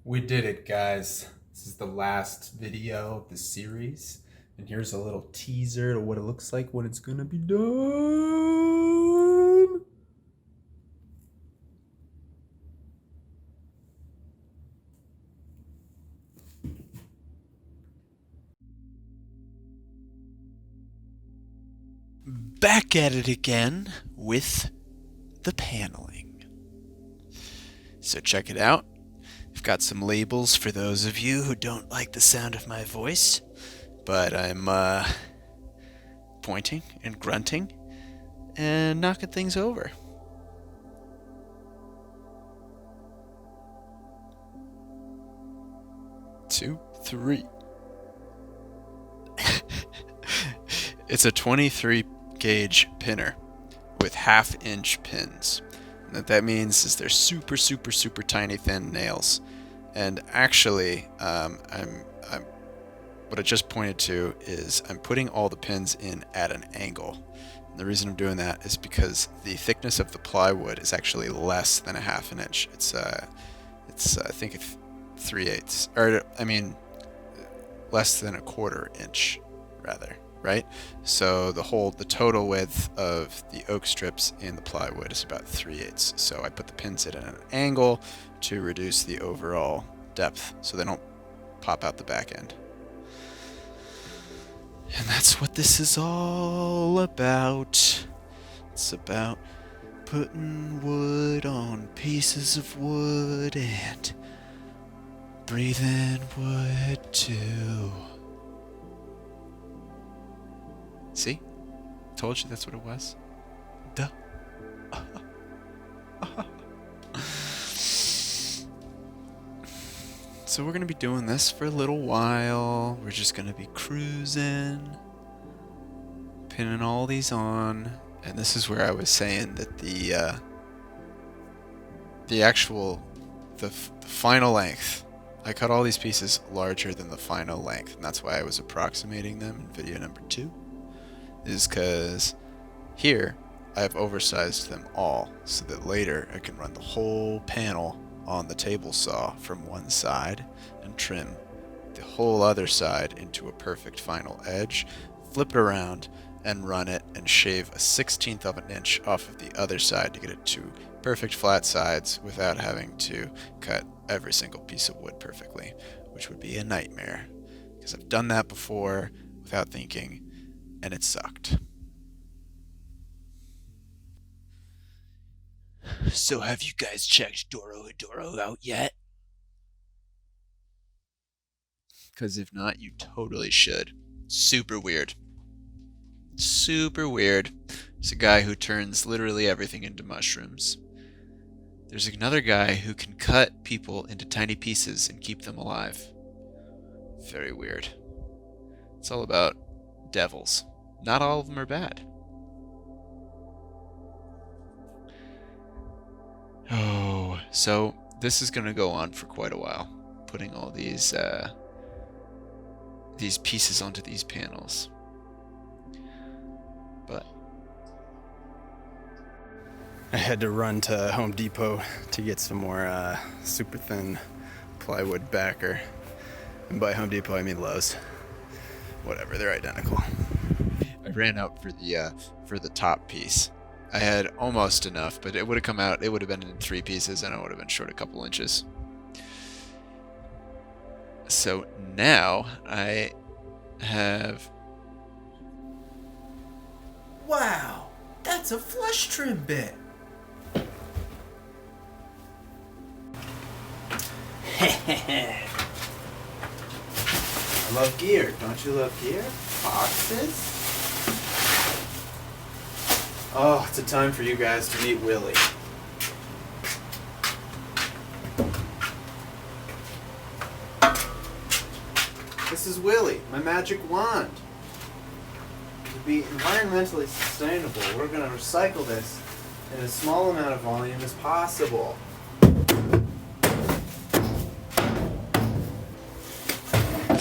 We did it, guys. This is the last video of the series. And here's a little teaser to what it looks like when it's gonna be done. Back at it again with the paneling. So check it out. I've got some labels for those of you who don't like the sound of my voice, but I'm pointing and grunting and knocking things over. Two, three. It's a 23 gauge pinner with half-inch pins. And what that means is they're super, super, super tiny, thin nails. And actually, what I just pointed to is I'm putting all the pins in at an angle. And the reason I'm doing that is because the thickness of the plywood is actually less than a half an inch. It's I think 3/8, or I mean, less than a quarter inch, rather. Right? So the total width of the oak strips in the plywood is about 3/8. So I put the pins in at an angle to reduce the overall depth so they don't pop out the back end. And that's what this is all about. It's about putting wood on pieces of wood and breathing wood too. See? Told you that's what it was. Duh. So we're going to be doing this for a little while. We're just going to be cruising, pinning all these on. And this is where I was saying that the final length, I cut all these pieces larger than the final length. And that's why I was approximating them in video number 2. Is because here I've oversized them all so that later I can run the whole panel on the table saw from one side and trim the whole other side into a perfect final edge, flip it around and run it and shave a 1/16 of an inch off of the other side to get it to perfect flat sides without having to cut every single piece of wood perfectly, which would be a nightmare because I've done that before without thinking, and it sucked. So have you guys checked Doro out yet? Because if not, you totally should. Super weird. Super weird. There's a guy who turns literally everything into mushrooms. There's another guy who can cut people into tiny pieces and keep them alive. Very weird. It's all about devils. Not all of them are bad. Oh, so this is going to go on for quite a while, putting all these pieces onto these panels. But I had to run to Home Depot to get some more super thin plywood backer. And by Home Depot, I mean Lowe's. Whatever, they're identical. I ran out for the top piece. I had almost enough, but it would have come out. It would have been in 3 pieces, and I would have been short a couple inches. So now I have. Wow, that's a flush trim bit. I love gear. Don't you love gear? Boxes? Oh, it's a time for you guys to meet Willie. This is Willie, my magic wand. To be environmentally sustainable, we're going to recycle this in as small amount of volume as possible.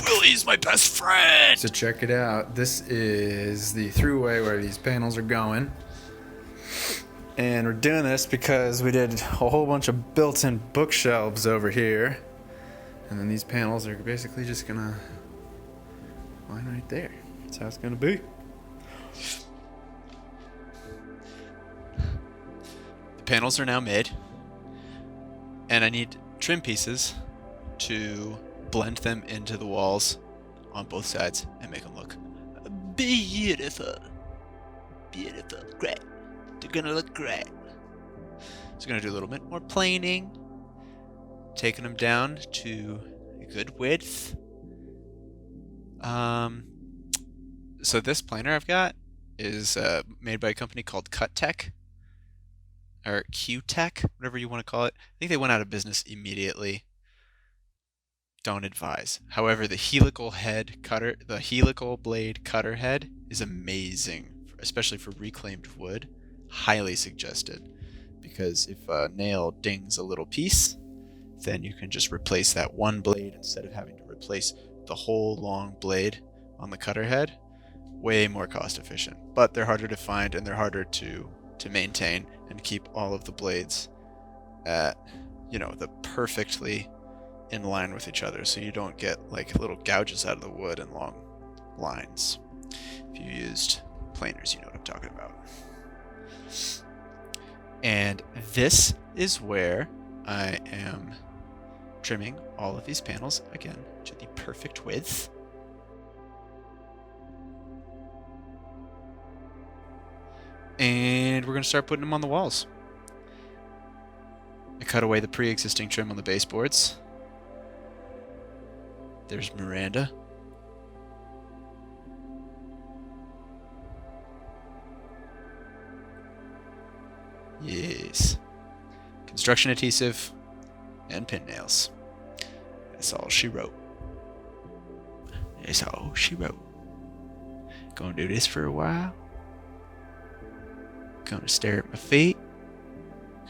Willie's my best friend! So check it out. This is the throughway where these panels are going. And we're doing this because we did a whole bunch of built-in bookshelves over here. And then these panels are basically just gonna line right there. That's how it's gonna be. The panels are now made, and I need trim pieces to blend them into the walls on both sides and make them look beautiful. Beautiful. Great. They're gonna look great. So I'm gonna do a little bit more planing, taking them down to a good width. So this planer I've got is made by a company called Cut Tech, or Q-Tech, whatever you want to call it. I think they went out of business immediately. Don't advise. However, the helical blade cutter head is amazing, especially for reclaimed wood. Highly suggested, because if a nail dings a little piece, then you can just replace that one blade instead of having to replace the whole long blade on the cutter head. Way more cost efficient, but they're harder to find and they're harder to maintain and keep all of the blades at, the perfectly in line with each other, so you don't get like little gouges out of the wood and long lines. If you used planers, you know what I'm talking about. And this is where I am trimming all of these panels again to the perfect width. And we're going to start putting them on the walls. I cut away the pre-existing trim on the baseboards. There's Miranda. Yes. Construction adhesive and pin nails. That's all she wrote. That's all she wrote. Gonna do this for a while. Gonna stare at my feet.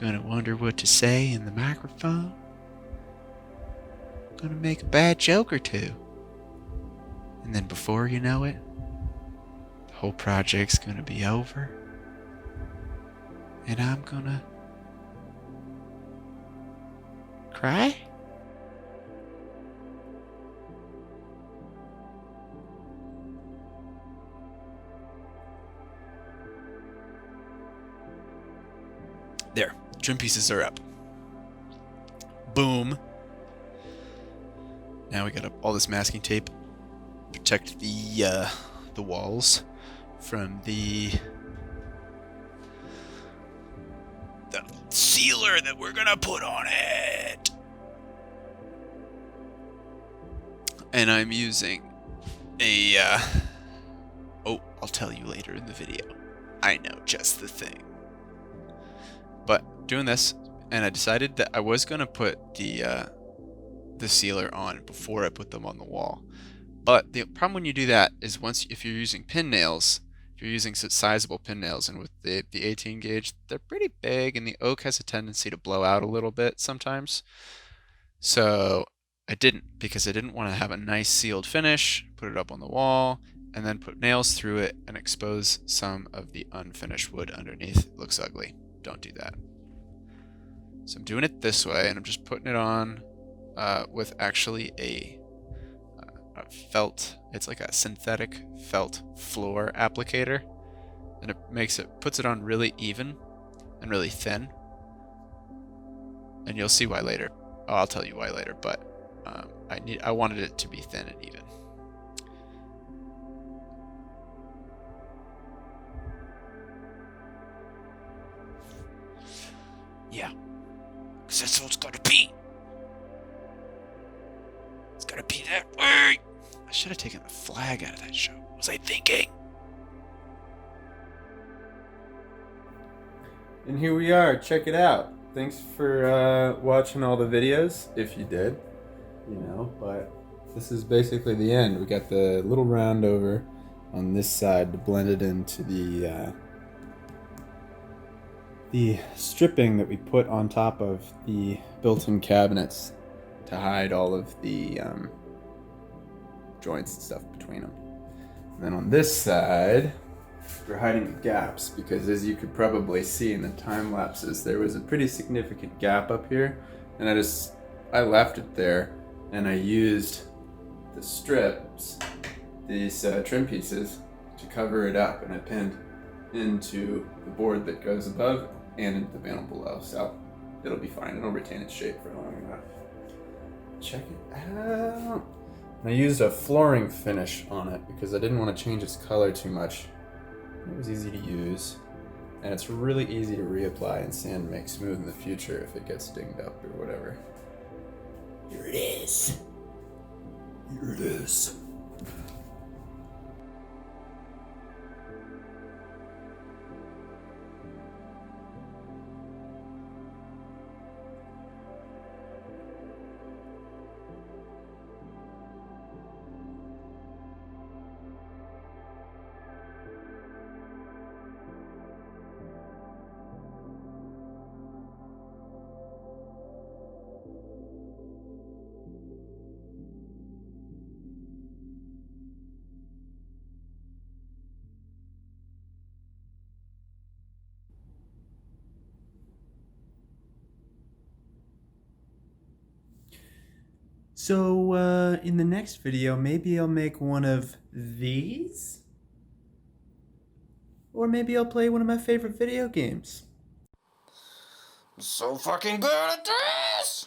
Gonna wonder what to say in the microphone. Gonna make a bad joke or two. And then before you know it, the whole project's gonna be over. And I'm gonna cry? There, trim pieces are up. Boom. Now we got all this masking tape. Protect the walls from the sealer that we're gonna put on it. And I'm using a I'll tell you later in the video. I know just the thing. But doing this, and I decided that I was gonna put the sealer on before I put them on the wall. But the problem when you do that is if you're using pin nails, if you're using sizable pin nails, and with the 18 gauge, they're pretty big, and the oak has a tendency to blow out a little bit sometimes. So I didn't, because I didn't want to have a nice sealed finish, put it up on the wall, and then put nails through it and expose some of the unfinished wood underneath. It looks ugly. Don't do that. So I'm doing it this way, and I'm just putting it on with actually a felt. It's like a synthetic felt floor applicator, and it puts it on really even and really thin. And you'll see why later. Oh, I'll tell you why later. But I wanted it to be thin and even. Yeah, because that's what it's gotta be. It's gotta be that way. I should have taken the flag out of that show. What was I thinking? And here we are. Check it out. Thanks for watching all the videos, if you did. But this is basically the end. We got the little round over on this side to blend it into the stripping that we put on top of the built-in cabinets to hide all of the joints and stuff between them. And then on this side, we're hiding the gaps, because as you could probably see in the time lapses, there was a pretty significant gap up here, and I left it there, and I used the strips, these trim pieces, to cover it up, and I pinned into the board that goes above and into the panel below, so it'll be fine. It'll retain its shape for long enough. Check it out. I used a flooring finish on it because I didn't want to change its color too much. It was easy to use, and it's really easy to reapply and sand and make smooth in the future if it gets dinged up or whatever. Here it is. Here it is. So, in the next video, maybe I'll make one of these? Or maybe I'll play one of my favorite video games. So fucking good at this!